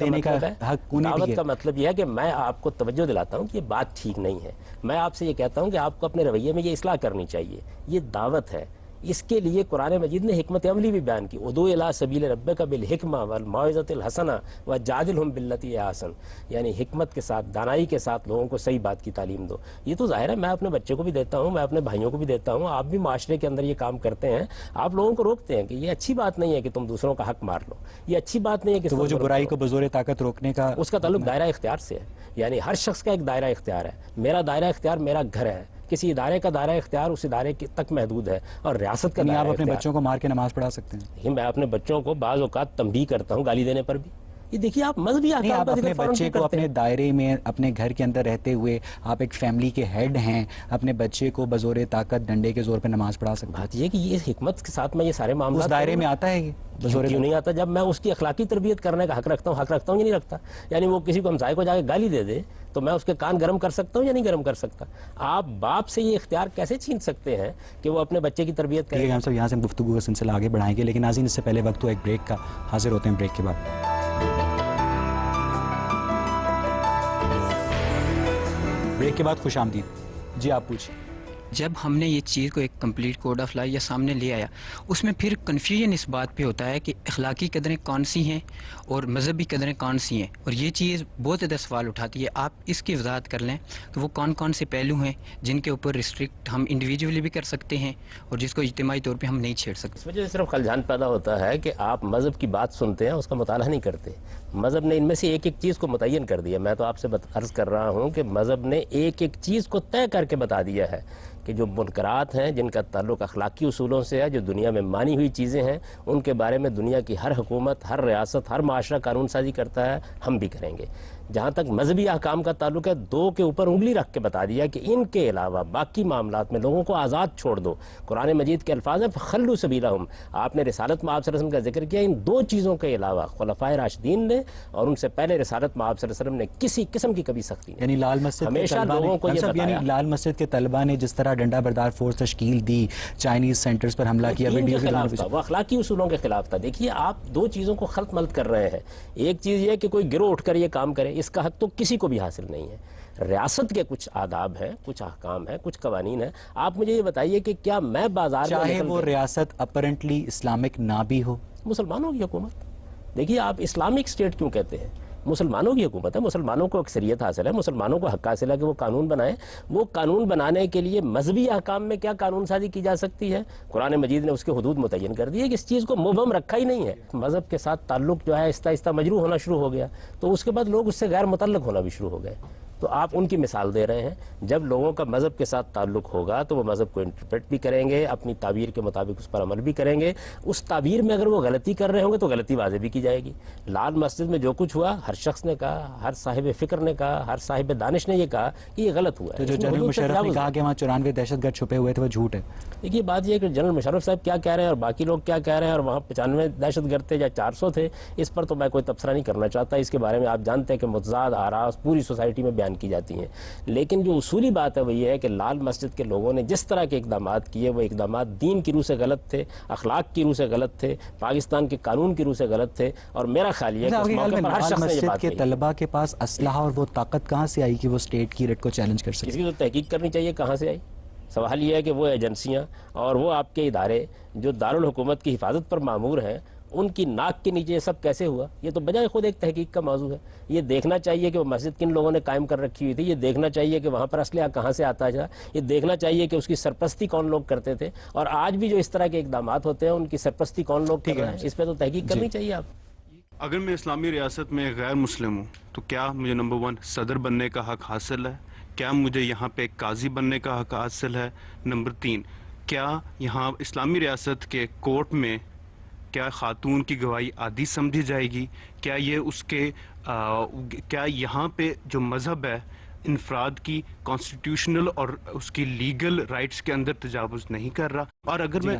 E: دینے کا حق انہیں بھی ہے.
F: دعوت کا مطلب یہ ہے کہ میں آپ کو توجہ دلاتا ہوں کہ یہ بات ٹھیک نہیں ہے. میں آپ سے یہ کہتا ہوں کہ آپ کو اپنے رویے میں یہ اصلاح کرنی چاہیے. یہ دعوت ہے. اس کے لیے قرآن مجید نے حکمت عملی بھی بیان کی. ادعو الی سبیل ربک بالحکمہ والموعظۃ الحسنہ وجادلہم باللتی ہی احسن. یعنی حکمت کے ساتھ, دانائی کے ساتھ لوگوں کو صحیح بات کی تعلیم دو. یہ تو ظاہر ہے, میں اپنے بچے کو بھی دیتا ہوں, میں اپنے بھائیوں کو بھی دیتا ہوں. آپ بھی معاشرے کے اندر یہ کام کرتے ہیں, آپ لوگوں کو روکتے ہیں کہ یہ اچھی بات نہیں ہے کہ تم دوسروں کا حق مار لو, یہ اچھی بات نہیں ہے کہ
E: وہ جو برائی کو بزور طاقت روکنے کا,
F: اس کا تعلق دائرہ اختیار سے ہے. یعنی ہر شخص کا ایک دائرہ اختیار ہے. میرا دائرہ اختیار میرا گھر ہے, کسی ادارے کا دائرہ اختیار اس ادارے تک محدود ہے, اور ریاست کا دائرہ
E: آپ اپنے بچوں کو مار کے نماز پڑھا سکتے ہیں.
F: میں اپنے بچوں کو بعض اوقات تنبیہ کرتا ہوں گالی دینے پر بھی. یہ دیکھیے, آپ مذہبی
E: آپ اپنے بچے کو اپنے دائرے میں, اپنے گھر کے اندر رہتے ہوئے, آپ ایک فیملی کے ہیڈ ہیں, اپنے بچے کو بزور طاقت ڈنڈے کے زور پہ نماز پڑھا سکتے ہیں.
F: بات یہ کہ یہ حکمت کے ساتھ میں یہ سارے معاملات
E: اس دائرے میں آتا ہے.
F: کیوں نہیں آتا؟ جب میں اس کی اخلاقی تربیت کرنے کا حق رکھتا ہوں یا نہیں رکھتا. یعنی وہ کسی کو ہمسائے کو جا کے گالی دے دے تو میں اس کے کان گرم کر سکتا ہوں یا نہیں گرم کر سکتا؟ آپ باپ سے یہ اختیار کیسے چھین سکتے ہیں کہ وہ اپنے بچے کی تربیت کریں؟
E: ہم سب یہاں سے گفتگو کا سلسلہ آگے بڑھائیں گے, لیکن ناظرین اس سے پہلے وقت ہو ایک بریک کا. حاضر ہوتے ہیں بریک کے بعد. بریک کے بعد خوش آمدید. جی آپ پوچھیں.
H: جب ہم نے یہ چیز کو ایک کمپلیٹ کوڈ آف لائی یا سامنے لے آیا، اس میں پھر کنفیوژن اس بات پہ ہوتا ہے کہ اخلاقی قدریں کون سی ہیں اور مذہبی قدریں کون سی ہیں، اور یہ چیز بہت زیادہ سوال اٹھاتی ہے. آپ اس کی وضاحت کر لیں کہ وہ کون کون سے پہلو ہیں جن کے اوپر ریسٹرکٹ ہم انڈیویجولی بھی کر سکتے ہیں اور جس کو اجتماعی طور پہ ہم نہیں چھیڑ سکتے.
F: اس وجہ سے صرف خلجان پیدا ہوتا ہے کہ آپ مذہب کی بات سنتے ہیں، اس کا مطالعہ نہیں کرتے. مذہب نے ان میں سے ایک ایک چیز کو متعین کر دیا. میں تو آپ سے عرض کر رہا ہوں کہ مذہب نے ایک ایک چیز کو طے کر کے بتا دیا ہے کہ جو منکرات ہیں، جن کا تعلق اخلاقی اصولوں سے ہے، جو دنیا میں مانی ہوئی چیزیں ہیں، ان کے بارے میں دنیا کی ہر حکومت، ہر ریاست، ہر معاشرہ قانون سازی کرتا ہے، ہم بھی کریں گے. جہاں تک مذہبی احکام کا تعلق ہے، دو کے اوپر انگلی رکھ کے بتا دیا کہ ان کے علاوہ باقی معاملات میں لوگوں کو آزاد چھوڑ دو. قرآن مجید کے الفاظ ہیں فخلو سبیلہم. آپ نے رسالت میں آپ صلی اللہ علیہ وسلم کا ذکر کیا. ان دو چیزوں کے علاوہ خلفائے راشدین نے اور ان سے پہلے رسالت میں آپ صلی اللہ علیہ وسلم نے کسی قسم کی کبھی سختی نہیں.
E: یعنی لال مسجد
F: ہمیشہ لوگوں کو یہ بتایا،
E: یعنی لال مسجد کے طلبہ نے جس طرح ڈنڈا بردار فورس تشکیل دی، چائنیز سینٹرز پر حملہ کیا،
F: ویڈیو کے خلاف تھا، وہ اخلاقی اصولوں کے خلاف تھا. دیکھیے آپ دو چیزوں کو خلط ملط کر رہے ہیں. ایک چیز یہ کہ کوئی گروہ اٹھ کر یہ کام کرے، اس کا حق تو کسی کو بھی حاصل نہیں ہے. ریاست کے کچھ آداب ہیں، کچھ احکام ہیں، کچھ قوانین ہیں. آپ مجھے یہ بتائیے کہ کیا میں بازار میں
E: چاہے وہ ریاست اپرنٹلی اسلامک نہ بھی ہو،
F: مسلمانوں کی حکومت. دیکھیے آپ اسلامک اسٹیٹ کیوں کہتے ہیں؟ مسلمانوں کی حکومت ہے، مسلمانوں کو اکثریت حاصل ہے، مسلمانوں کو حق حاصل ہے کہ وہ قانون بنائیں. وہ قانون بنانے کے لیے مذہبی احکام میں کیا قانون سازی کی جا سکتی ہے؟ قرآن مجید نے اس کے حدود متعین کر دی ہے کہ اس چیز کو مبہم رکھا ہی نہیں ہے. مذہب کے ساتھ تعلق جو ہے آہستہ آہستہ مجروح ہونا شروع ہو گیا، تو اس کے بعد لوگ اس سے غیر متعلق ہونا بھی شروع ہو گئے. تو آپ ان کی مثال دے رہے ہیں. جب لوگوں کا مذہب کے ساتھ تعلق ہوگا تو وہ مذہب کو انٹرپریٹ بھی کریں گے، اپنی تعبیر کے مطابق اس پر عمل بھی کریں گے. اس تعبیر میں اگر وہ غلطی کر رہے ہوں گے تو غلطی واضح بھی کی جائے گی. لال مسجد میں جو کچھ ہوا، ہر شخص نے کہا، ہر صاحب فکر نے کہا، ہر صاحب دانش نے یہ کہا کہ یہ غلط ہوا ہے.
E: تو جو جنرل مشرف نے کہا کہ وہاں 94 دہشت گرد چھپے ہوئے تھے وہ جھوٹ ہے.
F: دیکھیے بات یہ ہے کہ جنرل مشرف صاحب کیا کہہ رہے ہیں اور باقی لوگ کیا کہہ رہے ہیں، اور وہاں 95 دہشت گرد تھے یا 400 تھے، اس پر تو میں کوئی تبصرہ نہیں کرنا چاہتا. اس کے بارے میں آپ جانتے ہیں کہ متضاد آراء پوری سوسائٹی میں بیان کی جاتی ہیں. لیکن جو اصولی بات ہے وہ یہ ہے کہ لال مسجد کے لوگوں نے جس طرح کے اقدامات کیے، وہ اقدامات دین کی روح سے غلط تھے، اخلاق کی روح سے غلط تھے، پاکستان کے قانون کی روح سے غلط تھے. اور میرا خیال یہ ہے کہ اس موقع پر ہر شخص نے یہ بات کہی.
E: طلبہ کے پاس اسلحہ اور وہ طاقت کہاں سے آئی کہ وہ اسٹیٹ کی ریٹ کو چیلنج کر سکے؟
F: اس کی تو تحقیق کرنی چاہیے کہاں سے آئی. سوال یہ ہے کہ وہ ایجنسیاں اور وہ آپ کے ادارے جو دارالحکومت کی حفاظت پر مامور ہیں، ان کی ناک کے نیچے یہ سب کیسے ہوا؟ یہ تو بجائے خود ایک تحقیق کا موضوع ہے. یہ دیکھنا چاہیے کہ وہ مسجد کن لوگوں نے قائم کر رکھی ہوئی تھی، یہ دیکھنا چاہیے کہ وہاں پر اسلحہ کہاں سے آتا تھا، یہ دیکھنا چاہیے کہ اس کی سرپرستی کون لوگ کرتے تھے، اور آج بھی جو اس طرح کے اقدامات ہوتے ہیں ان کی سرپرستی کون لوگ کر رہے ہیں. اس پہ تو تحقیق کرنی چاہیے. آپ
I: اگر میں اسلامی ریاست میں غیر مسلم ہوں تو کیا مجھے نمبر 1 صدر بننے کا حق حاصل ہے؟ کیا مجھے یہاں پہ قاضی بننے کا حق حاصل ہے؟ نمبر 3، کیا یہاں اسلامی ریاست کے کورٹ میں کیا خاتون کی گواہی عادی سمجھی جائے گی؟ کیا یہ اس کے کیا یہاں پہ جو مذہب ہے انفراد کی کانسٹیٹیوشنل اور اس کی لیگل رائٹس کے اندر تجاوز نہیں کر رہا؟ اور اگر میں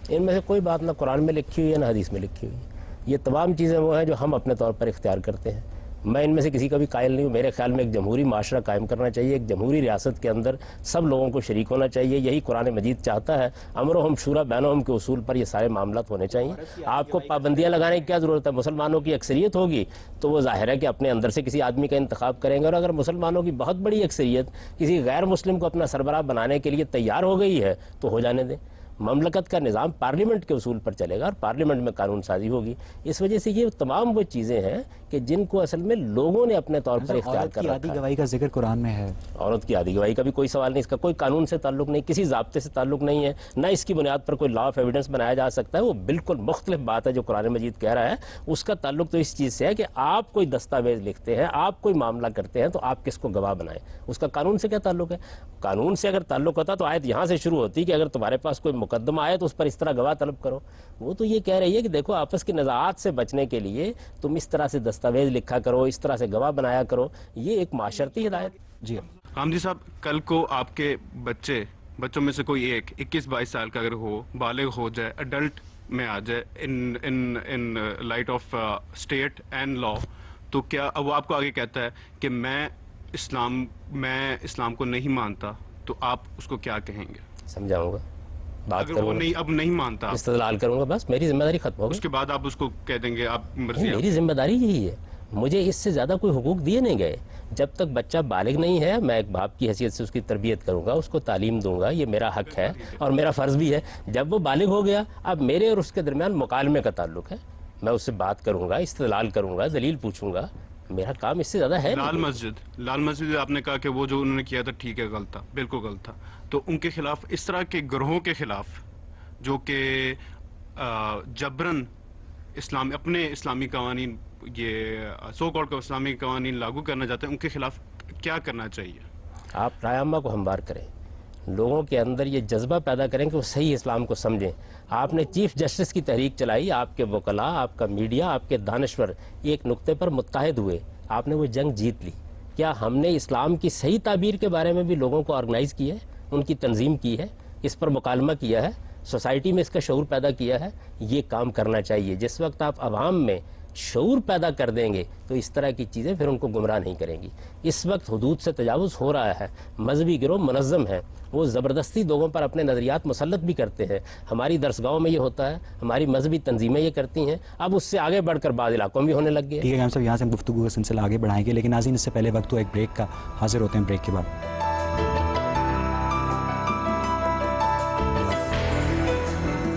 F: ان میں سے کوئی بات نہ قرآن میں لکھی ہوئی ہے نہ حدیث میں لکھی ہوئی ہے. یہ تمام چیزیں وہ ہیں جو ہم اپنے طور پر اختیار کرتے ہیں. میں ان میں سے کسی کا بھی قائل نہیں ہوں. میرے خیال میں ایک جمہوری معاشرہ قائم کرنا چاہیے. ایک جمہوری ریاست کے اندر سب لوگوں کو شریک ہونا چاہیے. یہی قرآن مجید چاہتا ہے. امرہم شورا بینہم کے اصول پر یہ سارے معاملات ہونے چاہیے. آپ کو پابندیاں لگانے کی کیا ضرورت ہے؟ مسلمانوں کی اکثریت ہوگی تو وہ ظاہر ہے کہ اپنے اندر سے کسی آدمی کا انتخاب کریں گے. اور اگر مسلمانوں کی بہت بڑی اکثریت کسی غیر مسلم کو اپنا سربراہ بنانے کے لیے تیار ہو گئی ہے تو ہو جانے دیں. مملکت کا نظام پارلیمنٹ کے اصول پر چلے گا اور پارلیمنٹ میں قانون سازی ہوگی. اس وجہ سے یہ تمام وہ چیزیں ہیں کہ جن کو اصل میں لوگوں نے اپنے طور پر اختیار کر رکھا ہے.
E: عورت کی عادی گواہی کا ذکر قرآن میں ہے.
F: عورت کی عادی گواہی کا بھی کوئی سوال نہیں. اس کا کوئی قانون سے تعلق نہیں، کسی ضابطے سے تعلق نہیں ہے، نہ اس کی بنیاد پر کوئی لا آف ایویڈنس بنایا جا سکتا ہے. وہ بالکل مختلف بات ہے جو قرآن مجید کہہ رہا ہے. اس کا تعلق تو اس چیز سے ہے کہ آپ کوئی دستاویز لکھتے ہیں، آپ کوئی معاملہ کرتے ہیں تو آپ کس کو گواہ بنائیں. اس کا قانون سے کیا تعلق ہے؟ قانون سے اگر تعلق ہوتا تو آیت یہاں سے شروع ہوتی کہ اگر تمہارے پاس کوئی مقدمہ آئے تو اس پر اس طرح گواہ طلب کرو. وہ تو یہ کہہ رہی ہے کہ دیکھو آپس کے نزاعات سے بچنے کے لیے تم اس طرح سے دستاویز لکھا کرو، اس طرح سے گواہ بنایا کرو. یہ ایک معاشرتی ہدایت.
E: جی
I: حامدی صاحب، کل کو آپ کے بچوں میں سے کوئی ایک 21-22 سال کا اگر ہو، بالغ ہو جائے، اڈلٹ میں آ جائے in light of state and law, تو کیا وہ آپ کو آگے کہتا ہے کہ میں اسلام کو نہیں مانتا، تو آپ اس کو کیا کہیں گے؟
F: سمجھاؤں گا، بات
I: اگر
F: کروں
I: وہ
F: گا،
I: اب نہیں مانتا،
F: استدلال کروں گا. بس میری ذمہ داری ختم ہوگی.
I: اس کے بعد آپ اس کو کہہ دیں گے آپ مرضی.
F: میری ذمہ داری یہی ہے. مجھے اس سے زیادہ کوئی حقوق دیے نہیں گئے. جب تک بچہ بالغ نہیں ہے میں ایک باپ کی حیثیت سے اس کی تربیت کروں گا, اس کو تعلیم دوں گا, یہ میرا حق ہے اور میرا فرض بھی ہے. جب وہ بالغ ہو گیا اب میرے اور اس کے درمیان مکالمے کا تعلق ہے, میں اس سے بات کروں گا, استدلال کروں گا, دلیل پوچھوں گا, میرا کام اس سے زیادہ ہے.
I: لال مسجد آپ نے کہا کہ وہ جو انہوں نے کیا تھا ٹھیک ہے, غلط تھا, بالکل غلط تھا, تو ان کے خلاف اس طرح کے گروہوں کے خلاف جو کہ جبرن اپنے اسلامی قوانین, یہ سو کالڈ اسلامی قوانین لاگو کرنا چاہتے ہیں, ان کے خلاف کیا کرنا چاہیے؟
F: آپ رائے عامہ کو ہموار کریں, لوگوں کے اندر یہ جذبہ پیدا کریں کہ وہ صحیح اسلام کو سمجھیں. آپ نے چیف جسٹس کی تحریک چلائی, آپ کے وکلاء, آپ کا میڈیا, آپ کے دانشور ایک نقطے پر متحد ہوئے, آپ نے وہ جنگ جیت لی. کیا ہم نے اسلام کی صحیح تعبیر کے بارے میں بھی لوگوں کو آرگنائز کیا ہے, ان کی تنظیم کی ہے, اس پر مکالمہ کیا ہے, سوسائٹی میں اس کا شعور پیدا کیا ہے؟ یہ کام کرنا چاہیے. جس وقت آپ عوام میں شعور پیدا کر دیں گے تو اس طرح کی چیزیں پھر ان کو گمراہ نہیں کریں گی. اس وقت حدود سے تجاوز ہو رہا ہے, مذہبی گروہ منظم ہیں, وہ زبردستی لوگوں پر اپنے نظریات مسلط بھی کرتے ہیں. ہماری درسگاہوں میں یہ ہوتا ہے, ہماری مذہبی تنظیمیں یہ کرتی ہیں, اب اس سے آگے بڑھ کر بعض علاقوں میں ہونے لگ گئے.
E: ٹھیک ہے ہم سب یہاں سے گفتگو کا سلسلہ آگے بڑھائیں گے, لیکن ناظرین اس سے پہلے وقت تو ایک بریک کا, حاضر ہوتے ہیں بریک کے بعد.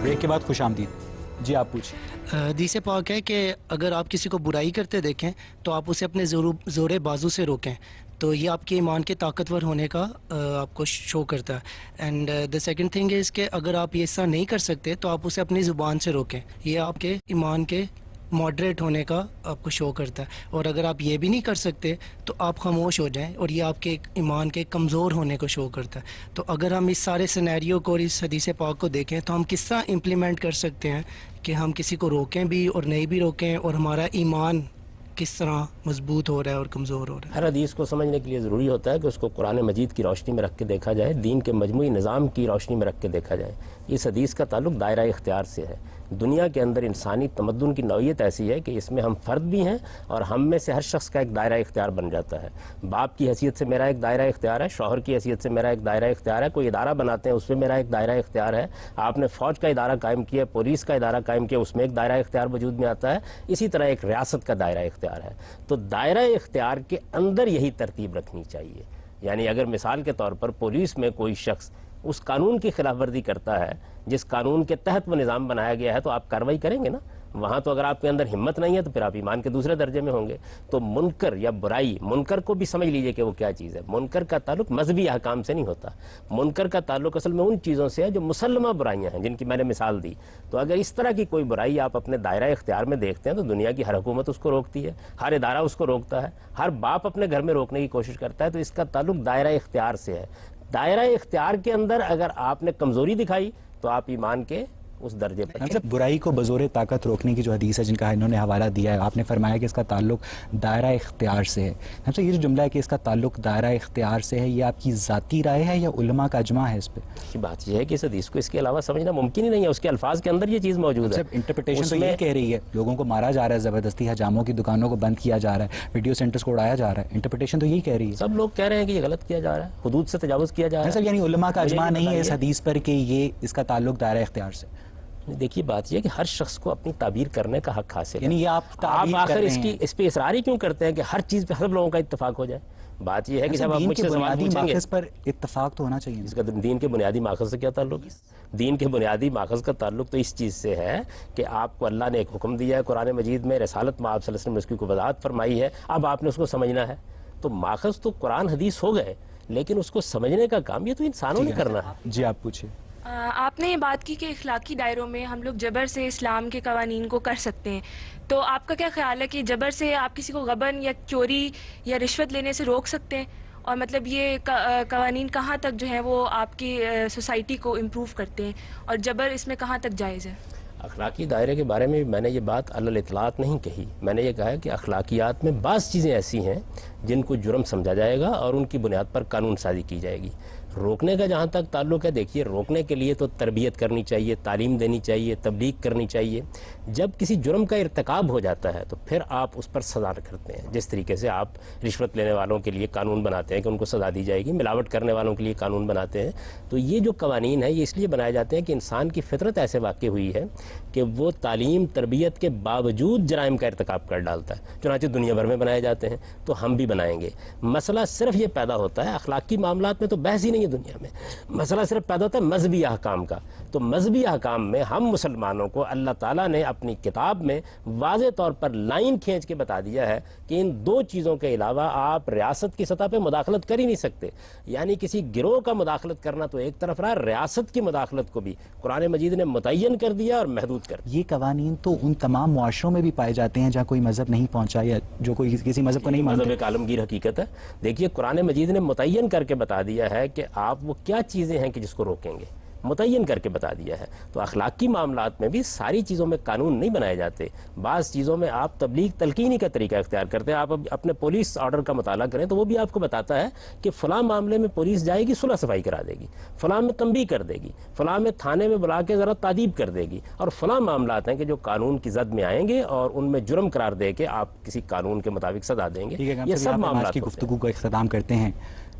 E: بریک کے بعد خوش آمدید. جی آپ پوچھیں.
J: حدیث پاک ہے کہ اگر آپ کسی کو برائی کرتے دیکھیں تو آپ اسے اپنے زور بازو سے روکیں, تو یہ آپ کے ایمان کے طاقتور ہونے کا آپ کو شو کرتا ہے. And the second thing is کہ اگر آپ یہ ایسا نہیں کر سکتے تو آپ اسے اپنی زبان سے روکیں, یہ آپ کے ایمان کے ماڈریٹ ہونے کا آپ کو شو کرتا ہے. اور اگر آپ یہ بھی نہیں کر سکتے تو آپ خاموش ہو جائیں, اور یہ آپ کے ایمان کے کمزور ہونے کو شو کرتا ہے. تو اگر ہم اس سارے سینیریو کو اور اس حدیث پاک کو دیکھیں تو ہم کس طرح امپلیمنٹ کر سکتے ہیں کہ ہم کسی کو روکیں بھی اور نہیں بھی روکیں, اور ہمارا ایمان کس طرح مضبوط ہو رہا ہے اور کمزور ہو رہا ہے.
F: ہر حدیث کو سمجھنے کے لیے ضروری ہوتا ہے کہ اس کو قرآن مجید کی روشنی میں رکھ کے دیکھا جائے, دین کے مجموعی نظام کی روشنی میں رکھ کے دیکھا جائے. اس حدیث کا تعلق دائرہ اختیار سے ہے. دنیا کے اندر انسانی تمدن کی نوعیت ایسی ہے کہ اس میں ہم فرد بھی ہیں اور ہم میں سے ہر شخص کا ایک دائرہ اختیار بن جاتا ہے. باپ کی حیثیت سے میرا ایک دائرہ اختیار ہے, شوہر کی حیثیت سے میرا ایک دائرہ اختیار ہے, کوئی ادارہ بناتے ہیں اس میں میرا ایک دائرہ اختیار ہے, آپ نے فوج کا ادارہ قائم کیا, پولیس کا ادارہ قائم کیا, اس میں ایک دائرہ اختیار وجود میں آتا ہے. اسی طرح ایک ریاست کا دائرہ اختیار ہے. تو دائرہ اختیار کے اندر یہی ترتیب رکھنی چاہیے. یعنی اگر مثال کے طور پر پولیس میں کوئی شخص اس قانون کی خلاف ورزی کرتا ہے جس قانون کے تحت وہ نظام بنایا گیا ہے تو آپ کارروائی کریں گے نا. وہاں تو اگر آپ کے اندر ہمت نہیں ہے تو پھر آپ ایمان کے دوسرے درجے میں ہوں گے. تو منکر یا برائی, منکر کو بھی سمجھ لیجئے کہ وہ کیا چیز ہے. منکر کا تعلق مذہبی احکام سے نہیں ہوتا, منکر کا تعلق اصل میں ان چیزوں سے ہے جو مسلمہ برائیاں ہیں جن کی میں نے مثال دی. تو اگر اس طرح کی کوئی برائی آپ اپنے دائرہ اختیار میں دیکھتے ہیں تو دنیا کی ہر حکومت اس کو روکتی ہے, ہر ادارہ اس کو روکتا ہے, ہر باپ اپنے گھر میں روکنے کی کوشش کرتا ہے. تو اس کا تعلق دائرہ اختیار سے ہے. دائرہ اختیار کے اندر اگر آپ نے کمزوری دکھائی تو آپ ایمان کے اس درجے پر.
E: مطلب برائی کو بزور طاقت روکنے کی جو حدیث ہے جن کا انہوں نے حوالہ دیا ہے, آپ نے فرمایا کہ اس کا تعلق دائرہ اختیار سے ہے. مطلب یہ جو جملہ ہے کہ اس کا تعلق دائرہ اختیار سے ہے, یہ آپ کی ذاتی رائے ہے یا علماء کا اجماع ہے اس پہ؟
F: بات یہ ہے کہ اس حدیث کو اس کے علاوہ سمجھنا ممکن ہی نہیں ہے, اس کے الفاظ کے اندر یہ چیز موجود ہے.
E: انٹرپریٹیشن تو یہ کہہ رہی ہے لوگوں کو مارا جا رہا ہے زبردستی, حجاموں کی دکانوں کو بند کیا جا رہا ہے, ویڈیو سینٹرز کو اڑایا جا رہا ہے. انٹرپریٹیشن تو یہی کہہ رہی ہے.
F: سب لوگ کہہ رہے ہیں کہ یہ غلط کیا جا رہا ہے, حدود سے تجاوز کیا جا رہا ہے.
E: یعنی علماء کا اجماع نہیں ہے اس حدیث پر کہ یہ اس کا تعلق دائرہ اختیار سے.
F: دیکھیے بات یہ کہ ہر شخص کو اپنی تعبیر کرنے کا حق حاصل ہے.
E: یعنی یہ آپ
F: آخر اس پہ اصرار ہی کیوں کرتے ہیں کہ ہر چیز پہ سب لوگوں کا اتفاق ہو جائے؟ بات یہ ہے کہ جب آپ مجھ سے سوال پوچھیں گے
E: پر اتفاق تو ہونا چاہیے.
F: اس کا دین کے بنیادی ماخذ سے کیا تعلق ہے؟ دین کے بنیادی ماخذ کا تعلق تو اس چیز سے ہے کہ آپ کو اللہ نے ایک حکم دیا ہے قرآن مجید میں, رسالت میں آپ صلی اللہ علیہ وسلم نے اس کی وضاحت فرمائی ہے, اب آپ نے اس کو سمجھنا ہے. تو ماخذ تو قرآن حدیث ہو گئے, لیکن اس کو سمجھنے کا کام یہ تو انسانوں نے کرنا ہے.
E: جی آپ پوچھیں.
G: آپ نے یہ بات کی کہ اخلاقی دائروں میں ہم لوگ جبر سے اسلام کے قوانین کو کر سکتے ہیں, تو آپ کا کیا خیال ہے کہ جبر سے آپ کسی کو غبن یا چوری یا رشوت لینے سے روک سکتے ہیں؟ اور مطلب یہ قوانین کہاں تک جو ہیں وہ آپ کی سوسائٹی کو امپروو کرتے ہیں, اور جبر اس میں کہاں تک جائز ہے؟
F: اخلاقی دائرے کے بارے میں میں نے یہ بات علی الاطلاق نہیں کہی. میں نے یہ کہا ہے کہ اخلاقیات میں بعض چیزیں ایسی ہیں جن کو جرم سمجھا جائے گا اور ان کی بنیاد پر قانون سازی کی جائے گی. روکنے کا جہاں تک تعلق ہے، دیکھیے روکنے کے لیے تو تربیت کرنی چاہیے، تعلیم دینی چاہیے، تبلیغ کرنی چاہیے. جب کسی جرم کا ارتکاب ہو جاتا ہے تو پھر آپ اس پر سزا کرتے ہیں. جس طریقے سے آپ رشوت لینے والوں کے لیے قانون بناتے ہیں کہ ان کو سزا دی جائے گی، ملاوٹ کرنے والوں کے لیے قانون بناتے ہیں. تو یہ جو قوانین ہیں یہ اس لیے بنائے جاتے ہیں کہ انسان کی فطرت ایسے واقع ہوئی ہے کہ وہ تعلیم تربیت کے باوجود جرائم کا ارتکاب کر ڈالتا ہے. چنانچہ دنیا بھر میں بنائے جاتے ہیں تو ہم بھی بنائیں گے. مسئلہ صرف یہ پیدا ہوتا ہے، اخلاقی معاملات میں تو بحث ہی نہیں ہے دنیا میں، مسئلہ صرف پیدا ہوتا ہے مذہبی احکام کا. تو مذہبی احکام میں ہم مسلمانوں کو اللہ تعالیٰ نے اپنی کتاب میں واضح طور پر لائن کھینچ کے بتا دیا ہے کہ ان دو چیزوں کے علاوہ آپ ریاست کی سطح پہ مداخلت کر ہی نہیں سکتے. یعنی کسی گروہ کا مداخلت کرنا تو ایک طرف رہا، ریاست کی مداخلت کو بھی قرآن مجید نے متعین کر دیا اور محدود کر دیا.
E: یہ قوانین تو ان تمام معاشروں میں بھی پائے جاتے ہیں جہاں کوئی مذہب نہیں پہنچا یا جو کوئی کسی مذہب کو نہیں مانتے.
F: مذہب ایک عالمگیر حقیقت ہے. دیکھیے قرآن مجید نے متعین کر کے بتا دیا ہے کہ آپ وہ کیا چیزیں ہیں کہ جس کو روکیں گے، متعین کر کے بتا دیا ہے. تو اخلاقی معاملات میں بھی ساری چیزوں میں قانون نہیں بنائے جاتے. بعض چیزوں میں آپ تبلیغ تلقینی کا طریقہ اختیار کرتے ہیں. آپ اپنے پولیس آرڈر کا مطالعہ کریں تو وہ بھی آپ کو بتاتا ہے کہ فلاں معاملے میں پولیس جائے گی، صلح صفائی کرا دے گی، فلاں میں تنبیہ کر دے گی، فلاں میں تھانے میں بلا کے ذرا تعدیب کر دے گی، اور فلاں معاملات ہیں کہ جو قانون کی زد میں آئیں گے اور ان میں جرم قرار دے کے آپ کسی قانون کے مطابق سزا دیں گے. یہ سب معاملات
E: کی گفتگو کو اختتام کرتے ہیں.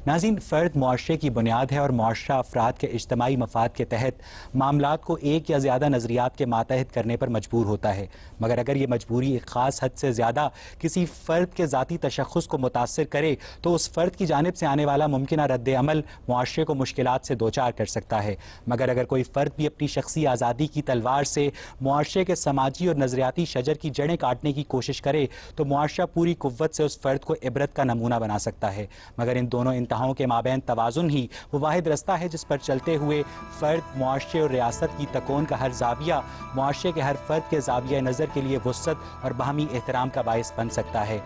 E: ناظرین، فرد معاشرے کی بنیاد ہے اور معاشرہ افراد کے اجتماعی مفاد کے تحت معاملات کو ایک یا زیادہ نظریات کے ماتحت کرنے پر مجبور ہوتا ہے. مگر اگر یہ مجبوری ایک خاص حد سے زیادہ کسی فرد کے ذاتی تشخص کو متاثر کرے تو اس فرد کی جانب سے آنے والا ممکنہ رد عمل معاشرے کو مشکلات سے دوچار کر سکتا ہے. مگر اگر کوئی فرد بھی اپنی شخصی آزادی کی تلوار سے معاشرے کے سماجی اور نظریاتی شجر کی جڑیں کاٹنے کی کوشش کرے تو معاشرہ پوری قوت سے اس فرد کو عبرت کا نمونہ بنا سکتا ہے. مگر ان دونوں انتہاؤں کے مابین توازن ہی وہ واحد رستہ ہے جس پر چلتے ہوئے فرد، معاشرے اور ریاست کی تکون کا ہر زاویہ معاشرے کے ہر فرد کے زاویہ نظر کے لیے وسعت اور باہمی احترام کا باعث بن سکتا ہے.